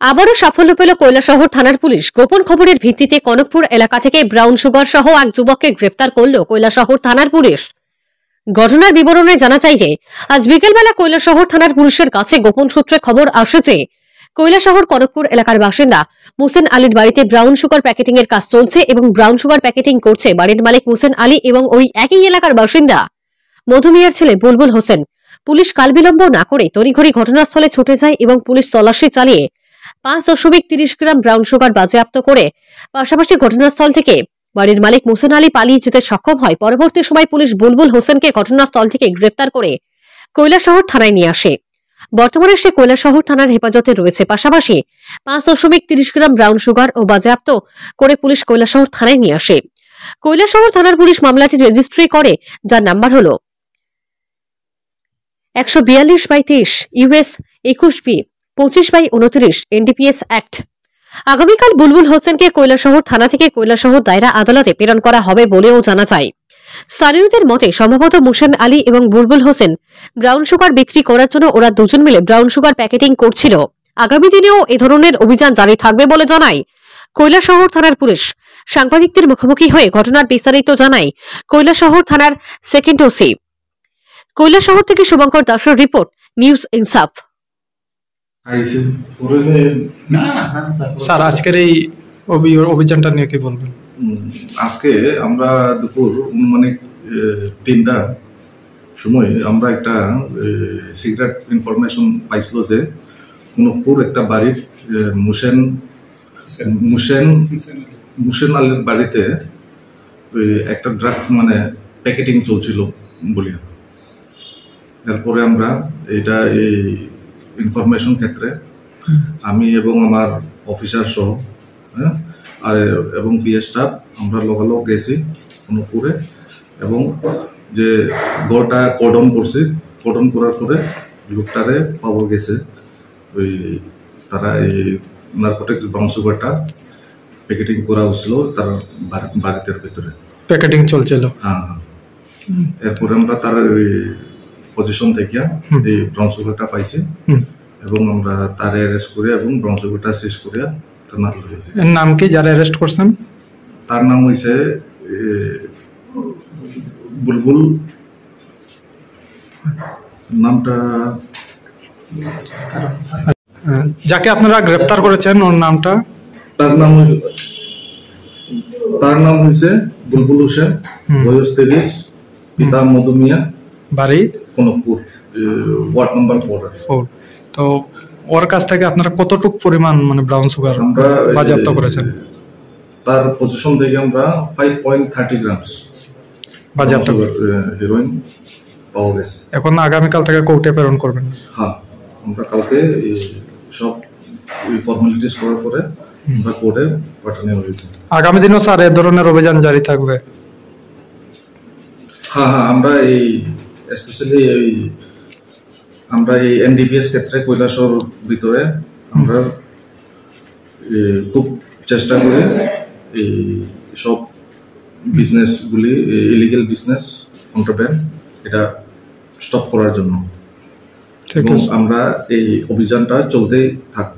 আবারও সাফল্য পেল কৈলাসহর থানার পুলিশ। গোপন খবরের ভিত্তিতে কনকপুর এলাকা থেকে ব্রাউন সুগার সহ এক যুবককে গ্রেপ্তার করল কৈলাসহর থানার পুলিশ। ঘটনার বিবরণে জানা যায় যে আজ বিকেলবেলা কৈলাসহর থানার পুলিশের কাছে গোপন সূত্রে খবর আসে যে কৈলাসহর কনকপুর এলাকার বাসিন্দা মুহসেন আলীর বাড়িতে ব্রাউন সুগার প্যাকেটিং এর কাজ চলছে এবং ব্রাউন সুগার প্যাকেটিং করছে বাড়ির মালিক মুহসেন আলী এবং ওই একই এলাকার বাসিন্দা মধু মিয়ার ছেলে বুলবুল হোসেন। পুলিশ কালবিলম্ব না করে তড়িঘড়ি ঘটনাস্থলে ছুটে যায় এবং পুলিশ তল্লাশি চালিয়ে 5.30 গ্রাম ব্রাউন সুগার বাজেয়াপ্ত করে পাশাপাশি ঘটনাস্থল থেকে বাড়ির মালিক মুহসেন আলী পালিয়ে যেতে সক্ষম হয়। পরবর্তী সময় পুলিশ বুলবুল হোসেনকে ঘটনাস্থল থেকে গ্রেপ্তার করে কৈলাসহর থানায় নিয়ে আসে। বর্তমানে সে কৈলাসহর থানার হেফাজতে রয়েছে। পাশাপাশি 5.30 গ্রাম ব্রাউন সুগার ও বাজেয়াপ্ত করে পুলিশ কৈলাসহর থানায় নিয়ে আসে। কৈলাসহর থানার পুলিশ মামলাটি রেজিস্ট্রি করে, যার নাম্বার হল 142/23 US 21B 25/29 NDPS অ্যাক্ট। আগামীকাল বুলবুল হোসেনকে কৈলাসহর থানা থেকে কৈলাসহর দায়রা আদালতে প্রেরণ করা হবে বলেও জানা যায়। স্থানীয়দের মতে সম্ভবত মুহসেন আলী এবং বুলবুল হোসেন ব্রাউন সুগার বিক্রি করার জন্য ওরা দুজন মিলে ব্রাউন সুগার প্যাকেটিং করছিল। আগামী দিনেও এ ধরনের অভিযান জারি থাকবে বলে জানায় কৈলাসহর থানার পুলিশ। সাংবাদিকদের মুখোমুখি হয়ে ঘটনার বিস্তারিত জানায় কৈলাসহর থানার সেকেন্ড ওসি। কৈলাসহর থেকে শুভঙ্কর দাসের রিপোর্ট, নিউজ ইনসাফ। স্যার, আজকের এই অভিযানটা নিয়ে কি বলবেন? আজকে আমরা দুপুর অনুমানিক 3টার সময় আমরা একটা সিক্রেট ইনফরমেশন পাইছিল যে কনকপুর একটা বাড়ির মুহসেন আলীর বাড়িতে একটা ড্রাগস মানে প্যাকেটিং চলছিল বলিয়া। এরপরে আমরা এটা এই ইনফরমেশন ক্ষেত্রে আমি এবং আমার অফিসার সহ আর এবং পিএস স্টাফ আমরা লগালগ গেছি কনকপুরে এবং যে গড়টা কর্ডন করছি। কর্ডন করার পরে লোকটারে পাওয়া গেছে ওই তারা এই নার্কোটিক্স ব্রাউন সুগারটা প্যাকেটিং করা হচ্ছিল তার বাড়িতে ভিতরে প্যাকেটিং চলছিল। হ্যাঁ, এরপরে আমরা তার ওই পজিশন থেকে এই ব্রাউন সুগারটা পাইছি এবং আমরা তার অ্যারেস্ট করে এবং ব্রাউন সুগারটা শেষ করে থানার লইছি। এর নাম কি যারা অ্যারেস্ট করছেন? তার নাম হইছে বুলবুল, নামটা যাকে আপনারা গ্রেফতার করেছেন ওর নামটা? তার নাম হইছে বুলবুল হোসেন, বয়স 23, পিতা মধু মিয়া, বাড়ি কনকপুর, ওয়ার্ড নাম্বার 4। তো ওর কাছ থেকে আপনারা কতটুকু পরিমাণ মানে ব্রাউন সুগার বাজেয়াপ্ত করেছেন? তার পজিশন থেকে আমরা 5.30 গ্রামস বাজেয়াপ্ত হেরোইন পাওয়া গেছে। এখন আগামীকাল থেকে কোর্টে প্রেরণ করবেন? হ্যাঁ, আমরা কালকে সব ফর্মালিটিস করার পরে আমরা কোর্টে পাঠানো হবে। আগামী দিনও স্যার এই ধরনের অভিযান জারি থাকবে? হ্যাঁ, আমরা এই স্পেশালি আমরা এই এনডিপিএস ক্ষেত্রে কৈলাসহর ভিতরে আমরা খুব চেষ্টা করি এই সব বিজনেসগুলি, ইলিগেল বিজনেস, কন্ট্রাব্যান্ড, এটা স্টপ করার জন্য। এবং আমরা এই অভিযানটা চলতেই থাকবে।